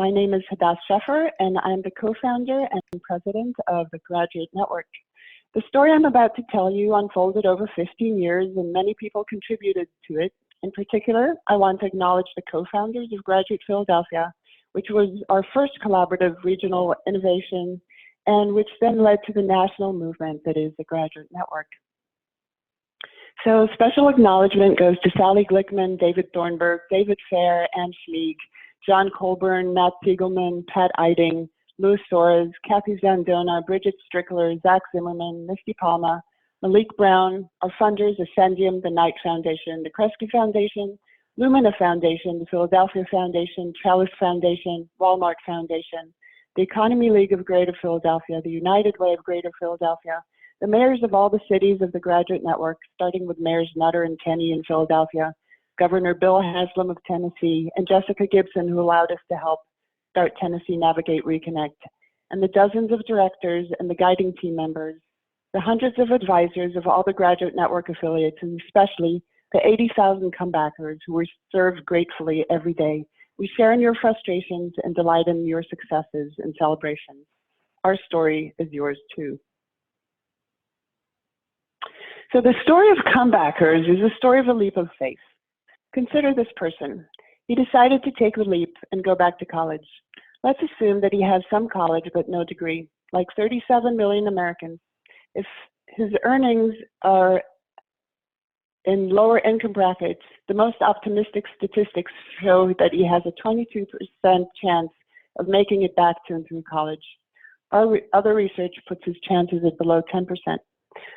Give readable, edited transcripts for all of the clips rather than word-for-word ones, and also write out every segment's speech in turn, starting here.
My name is Hadass Sheffer, and I'm the co-founder and president of the Graduate Network. The story I'm about to tell you unfolded over 15 years, and many people contributed to it. In particular, I want to acknowledge the co-founders of Graduate Philadelphia, which was our first collaborative regional innovation, and which then led to the national movement that is the Graduate Network. So special acknowledgement goes to Sally Glickman, David Thornburg, David Fair, Ann Schmieg, John Colburn, Matt Siegelman, Pat Eiding, Louis Soares, Kathy Zandona, Bridget Strickler, Zach Zimmerman, Misty Palma, Malik Brown, our funders, Ascendium, the Knight Foundation, the Kresge Foundation, Lumina Foundation, the Philadelphia Foundation, Trellis Foundation, Walmart Foundation, the Economy League of Greater Philadelphia, the United Way of Greater Philadelphia, the mayors of all the cities of the Graduate Network, starting with Mayors Nutter and Tenney in Philadelphia, Governor Bill Haslam of Tennessee, and Jessica Gibson, who allowed us to help start Tennessee Navigate Reconnect, and the dozens of directors and the guiding team members, the hundreds of advisors of all the Graduate Network affiliates, and especially the 80,000 comebackers who were served gratefully every day. We share in your frustrations and delight in your successes and celebrations. Our story is yours too. So the story of comebackers is a story of a leap of faith. Consider this person. He decided to take the leap and go back to college. Let's assume that he has some college but no degree, like 37 million Americans. If his earnings are in lower income brackets, the most optimistic statistics show that he has a 22% chance of making it back to and through college. Our other research puts his chances at below 10%.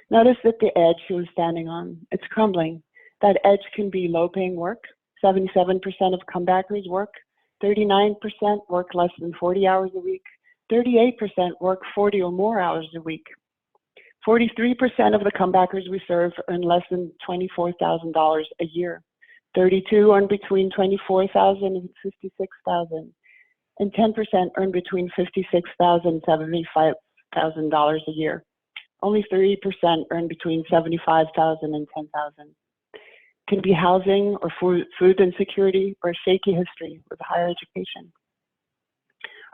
Notice that the edge he was standing on, it's crumbling. That edge can be low-paying work. 77% of comebackers work. 39% work less than 40 hours a week. 38% work 40 or more hours a week. 43% of the comebackers we serve earn less than $24,000 a year. 32 earn between $24,000 and $56,000. And 10% earn between $56,000 and $75,000 a year. Only 3% earn between $75,000 and $10,000. Can be housing or food insecurity or a shaky history with higher education.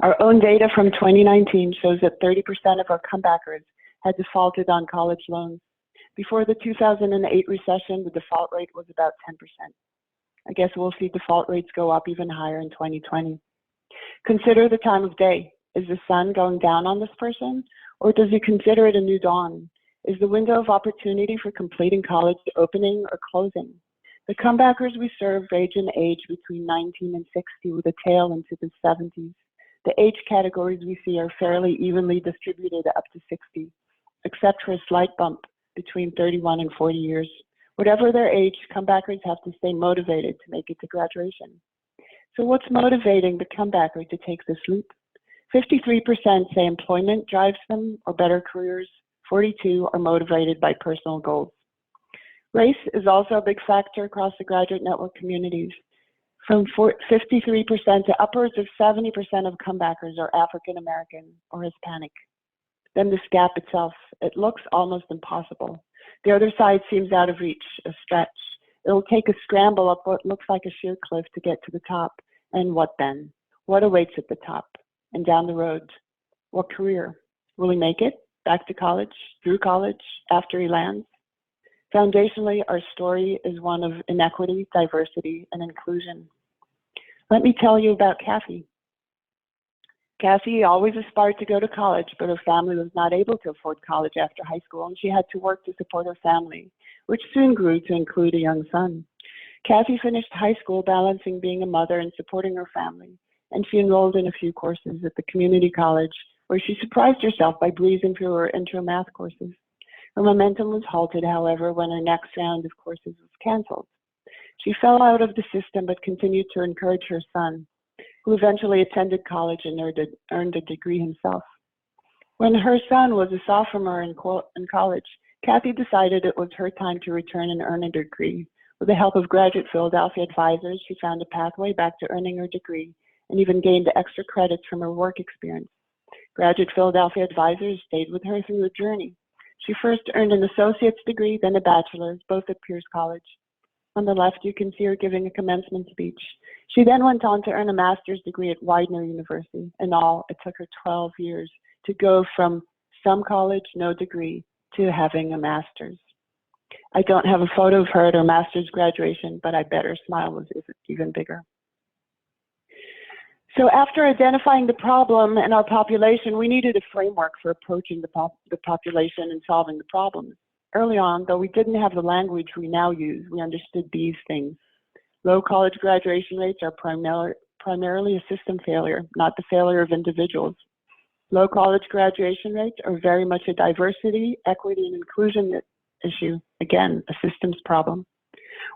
Our own data from 2019 shows that 30% of our comebackers had defaulted on college loans. Before the 2008 recession, the default rate was about 10%. I guess we'll see default rates go up even higher in 2020. Consider the time of day. Is the sun going down on this person, or does he consider it a new dawn? Is the window of opportunity for completing college opening or closing? The comebackers we serve range in age between 19 and 60 with a tail into the 70s. The age categories we see are fairly evenly distributed up to 60, except for a slight bump between 31 and 40 years. Whatever their age, comebackers have to stay motivated to make it to graduation. So what's motivating the comebacker to take this leap? 53% say employment drives them or better careers. 42 are motivated by personal goals. Race is also a big factor across the Graduate Network communities. From 53% to upwards of 70% of comebackers are African American or Hispanic. Then this gap itself, it looks almost impossible. The other side seems out of reach, a stretch. It'll take a scramble up what looks like a sheer cliff to get to the top. And what then? What awaits at the top and down the road? What career? Will he make it? Back to college, through college, after he lands? Foundationally, our story is one of inequity, diversity, and inclusion. Let me tell you about Kathy. Kathy always aspired to go to college, but her family was not able to afford college after high school, and she had to work to support her family, which soon grew to include a young son. Kathy finished high school balancing being a mother and supporting her family, and she enrolled in a few courses at the community college, where she surprised herself by breezing through her intro math courses. Her momentum was halted, however, when her next round of courses was canceled. She fell out of the system but continued to encourage her son, who eventually attended college and earned a degree himself. When her son was a sophomore in college, Kathy decided it was her time to return and earn a degree. With the help of Graduate Philadelphia advisors, she found a pathway back to earning her degree and even gained extra credits from her work experience. Graduate Philadelphia advisors stayed with her through the journey. She first earned an associate's degree, then a bachelor's, both at Pierce College. On the left, you can see her giving a commencement speech. She then went on to earn a master's degree at Widener University. In all, it took her 12 years to go from some college, no degree, to having a master's. I don't have a photo of her at her master's graduation, but I bet her smile was even bigger. So after identifying the problem in our population, we needed a framework for approaching the population and solving the problems. Early on, though we didn't have the language we now use, we understood these things. Low college graduation rates are primarily a system failure, not the failure of individuals. Low college graduation rates are very much a diversity, equity, and inclusion issue. Again, a systems problem.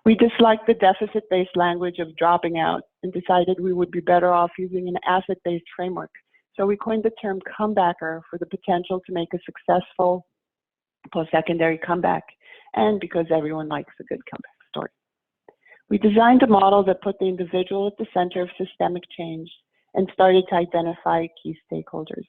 We disliked the deficit-based language of dropping out and decided we would be better off using an asset-based framework. So we coined the term comebacker for the potential to make a successful post-secondary comeback, and because everyone likes a good comeback story. We designed a model that put the individual at the center of systemic change and started to identify key stakeholders.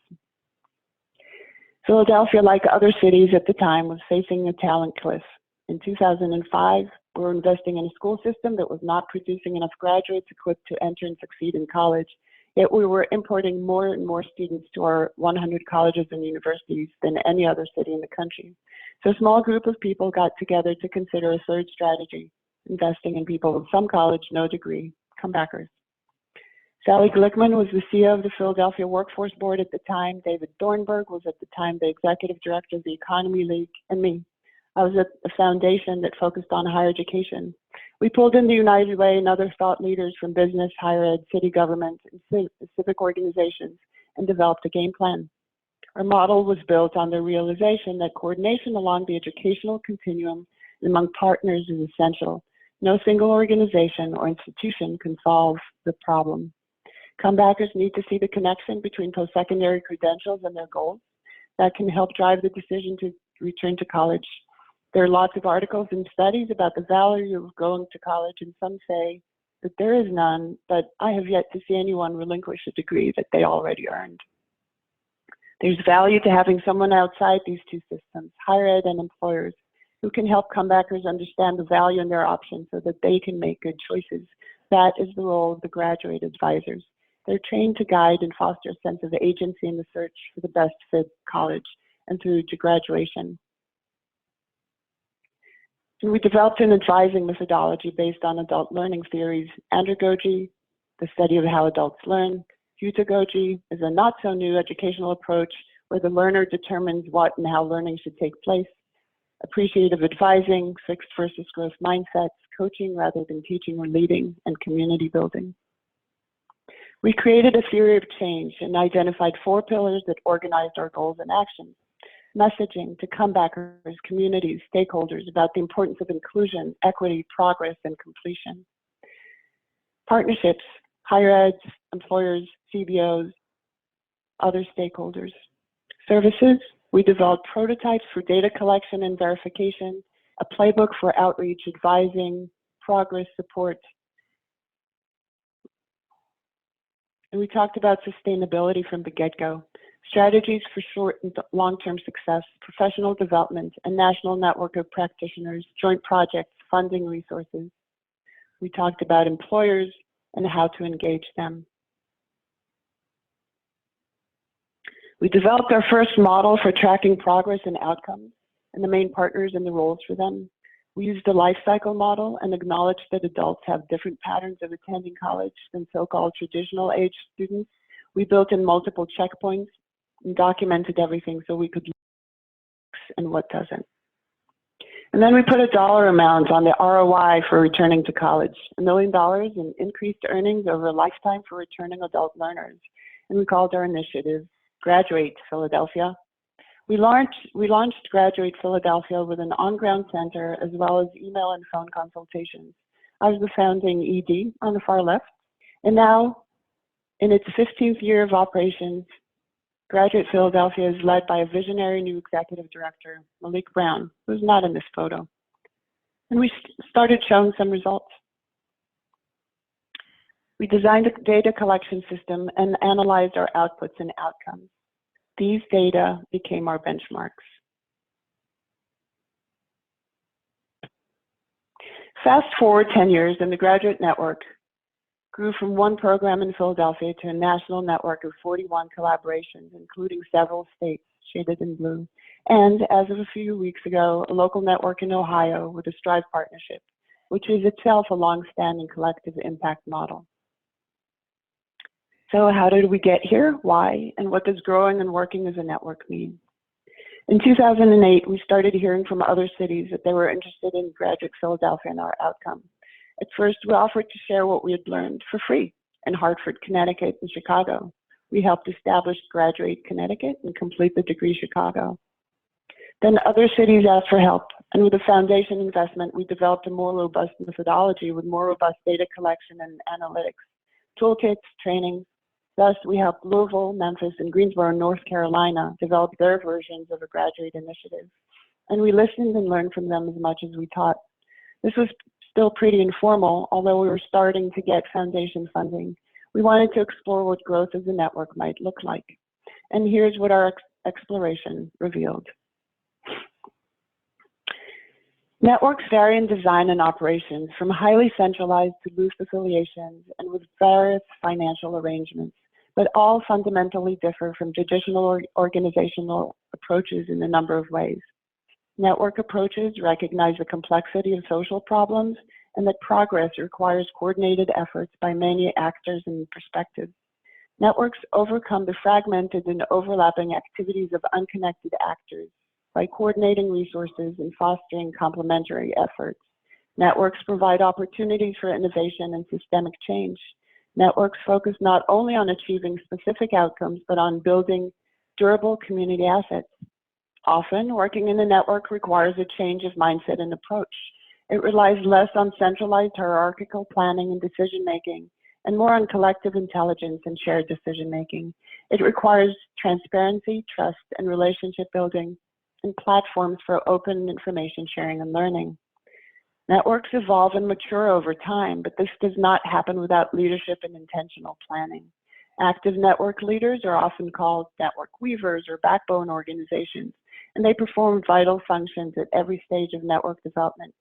Philadelphia, like other cities at the time, was facing a talent cliff. In 2005, we were investing in a school system that was not producing enough graduates equipped to enter and succeed in college, yet we were importing more and more students to our 100 colleges and universities than any other city in the country. So a small group of people got together to consider a third strategy, investing in people with some college, no degree, comebackers. Sally Glickman was the CEO of the Philadelphia Workforce Board at the time. David Thornburg was at the time the executive director of the Economy League, and me. I was at a foundation that focused on higher education. We pulled in the United Way and other thought leaders from business, higher ed, city government, and civic organizations, and developed a game plan. Our model was built on the realization that coordination along the educational continuum among partners is essential. No single organization or institution can solve the problem. Comebackers need to see the connection between post-secondary credentials and their goals. That can help drive the decision to return to college. There are lots of articles and studies about the value of going to college, and some say that there is none, but I have yet to see anyone relinquish a degree that they already earned. There's value to having someone outside these two systems, higher ed and employers, who can help comebackers understand the value in their options so that they can make good choices. That is the role of the graduate advisors. They're trained to guide and foster a sense of agency in the search for the best fit college and through to graduation. And we developed an advising methodology based on adult learning theories. Andragogy, the study of how adults learn. Heutagogy is a not so new educational approach where the learner determines what and how learning should take place. Appreciative advising, fixed versus growth mindsets, coaching rather than teaching or leading, and community building. We created a theory of change and identified 4 pillars that organized our goals and actions. Messaging to comebackers, communities, stakeholders about the importance of inclusion, equity, progress, and completion. Partnerships, higher eds, employers, CBOs, other stakeholders. Services, we developed prototypes for data collection and verification, a playbook for outreach, advising, progress support. And we talked about sustainability from the get-go. Strategies for short and long-term success, professional development, a national network of practitioners, joint projects, funding resources. We talked about employers and how to engage them. We developed our first model for tracking progress and outcomes and the main partners and the roles for them. We used a life cycle model and acknowledged that adults have different patterns of attending college than so-called traditional age students. We built in multiple checkpoints and documented everything so we could look and what doesn't. And then we put a dollar amount on the ROI for returning to college, $1 million in increased earnings over a lifetime for returning adult learners. And we called our initiative Graduate Philadelphia. We launched Graduate Philadelphia with an on-ground center as well as email and phone consultations. I was the founding ED on the far left. And now, in its 15th year of operations, Graduate Philadelphia is led by a visionary new executive director, Malik Brown, who's not in this photo. And we started showing some results. We designed a data collection system and analyzed our outputs and outcomes. These data became our benchmarks. Fast forward 10 years, and the graduate network grew from one program in Philadelphia to a national network of 41 collaborations, including several states shaded in blue. And as of a few weeks ago, a local network in Ohio with a Strive partnership, which is itself a long-standing collective impact model. So how did we get here? Why? And what does growing and working as a network mean? In 2008, we started hearing from other cities that they were interested in Graduate Philadelphia and our outcome. At first, we offered to share what we had learned for free in Hartford, Connecticut, and Chicago. We helped establish Graduate Connecticut and Complete the Degree Chicago. Then other cities asked for help, and with a foundation investment, we developed a more robust methodology with more robust data collection and analytics, toolkits, trainings. Thus, we helped Louisville, Memphis, and Greensboro, North Carolina develop their versions of a graduate initiative. And we listened and learned from them as much as we taught. This was still pretty informal, although we were starting to get foundation funding. We wanted to explore what growth as a network might look like. And here's what our exploration revealed. Networks vary in design and operations, from highly centralized to loose affiliations and with various financial arrangements, but all fundamentally differ from traditional or organizational approaches in a number of ways. Network approaches recognize the complexity of social problems and that progress requires coordinated efforts by many actors and perspectives. Networks overcome the fragmented and overlapping activities of unconnected actors by coordinating resources and fostering complementary efforts. Networks provide opportunities for innovation and systemic change. Networks focus not only on achieving specific outcomes, but on building durable community assets. Often, working in a network requires a change of mindset and approach. It relies less on centralized hierarchical planning and decision-making, and more on collective intelligence and shared decision-making. It requires transparency, trust, and relationship building, and platforms for open information sharing and learning. Networks evolve and mature over time, but this does not happen without leadership and intentional planning. Active network leaders are often called network weavers or backbone organizations, and they perform vital functions at every stage of network development.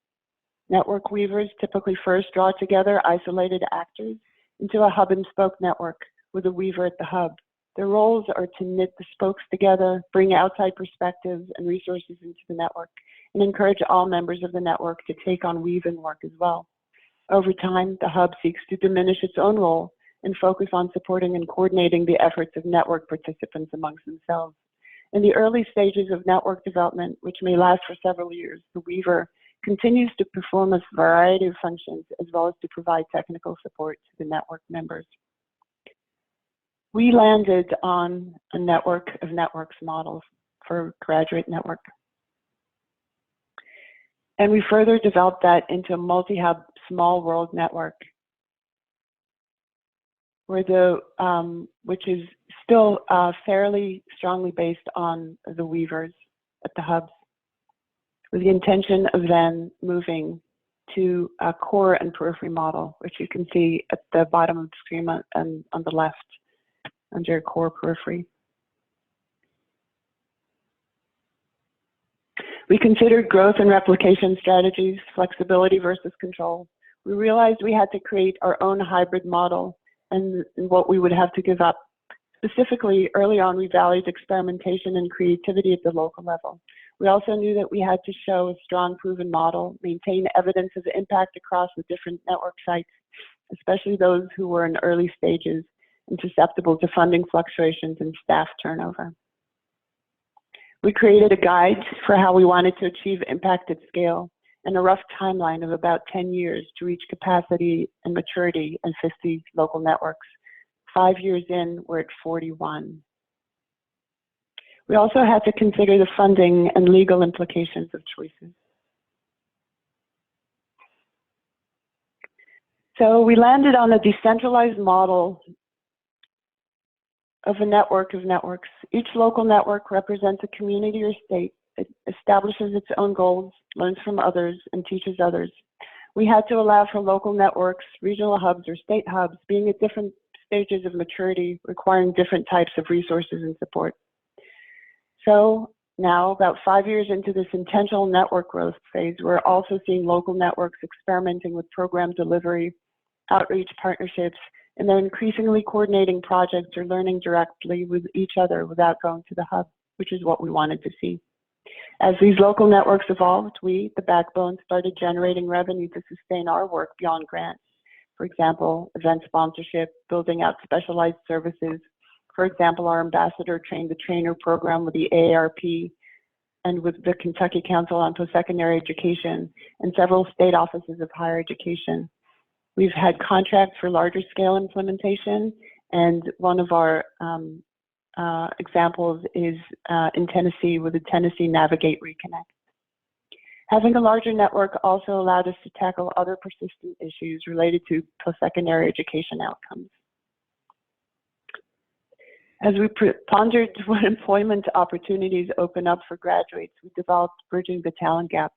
Network weavers typically first draw together isolated actors into a hub and spoke network with a weaver at the hub. Their roles are to knit the spokes together, bring outside perspectives and resources into the network, and encourage all members of the network to take on weaving work as well. Over time, the hub seeks to diminish its own role and focus on supporting and coordinating the efforts of network participants amongst themselves. In the early stages of network development, which may last for several years, the weaver continues to perform a variety of functions as well as to provide technical support to the network members. We landed on a network of networks models for graduate network. And we further developed that into a multi-hub small world network, where which is still fairly strongly based on the weavers at the hubs, with the intention of then moving to a core and periphery model, which you can see at the bottom of the screen and on the left under core periphery. We considered growth and replication strategies, flexibility versus control. We realized we had to create our own hybrid model and what we would have to give up. Specifically, early on, we valued experimentation and creativity at the local level. We also knew that we had to show a strong proven model, maintain evidence of impact across the different network sites, especially those who were in early stages and susceptible to funding fluctuations and staff turnover. We created a guide for how we wanted to achieve impact at scale and a rough timeline of about 10 years to reach capacity and maturity in 50 local networks. 5 years in, we're at 41. We also had to consider the funding and legal implications of choices. So we landed on a decentralized model of a network of networks. Each local network represents a community or state. It establishes its own goals, learns from others, and teaches others. We had to allow for local networks, regional hubs, or state hubs being at different stages of maturity, requiring different types of resources and support. So Now, about 5 years into this intentional network growth phase, we're also seeing local networks experimenting with program delivery, outreach partnerships, and they're increasingly coordinating projects or learning directly with each other without going to the hub, which is what we wanted to see. As these local networks evolved, we, the backbone, started generating revenue to sustain our work beyond grants. For example, event sponsorship, building out specialized services. For example, our ambassador trained the trainer program with the AARP and with the Kentucky Council on Post-Secondary Education and several state offices of higher education. We've had contracts for larger scale implementation, and one of our examples is in Tennessee with the Tennessee Navigate Reconnect. Having a larger network also allowed us to tackle other persistent issues related to post-secondary education outcomes. As we pondered what employment opportunities open up for graduates, we developed Bridging the Talent Gap,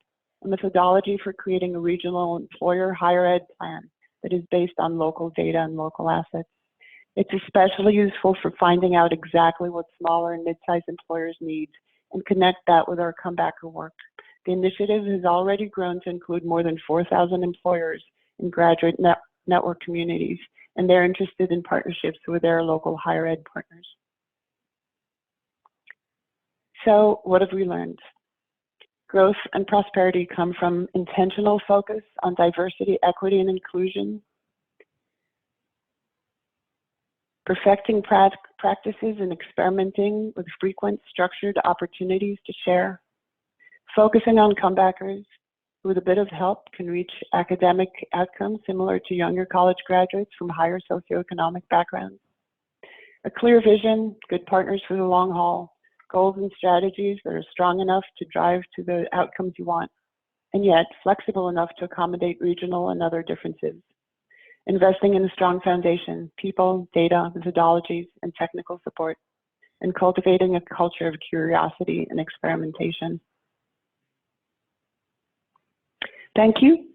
a methodology for creating a regional employer higher ed plan that is based on local data and local assets. It's especially useful for finding out exactly what smaller and mid-sized employers need and connect that with our comebacker work. The initiative has already grown to include more than 4,000 employers in graduate network communities, and they're interested in partnerships with their local higher ed partners. So what have we learned? Growth and prosperity come from intentional focus on diversity, equity, and inclusion, perfecting practices and experimenting with frequent structured opportunities to share, focusing on comebackers who with a bit of help can reach academic outcomes similar to younger college graduates from higher socioeconomic backgrounds, a clear vision, good partners for the long haul, goals and strategies that are strong enough to drive to the outcomes you want, and yet flexible enough to accommodate regional and other differences. Investing in a strong foundation, people, data, methodologies, and technical support, and cultivating a culture of curiosity and experimentation. Thank you.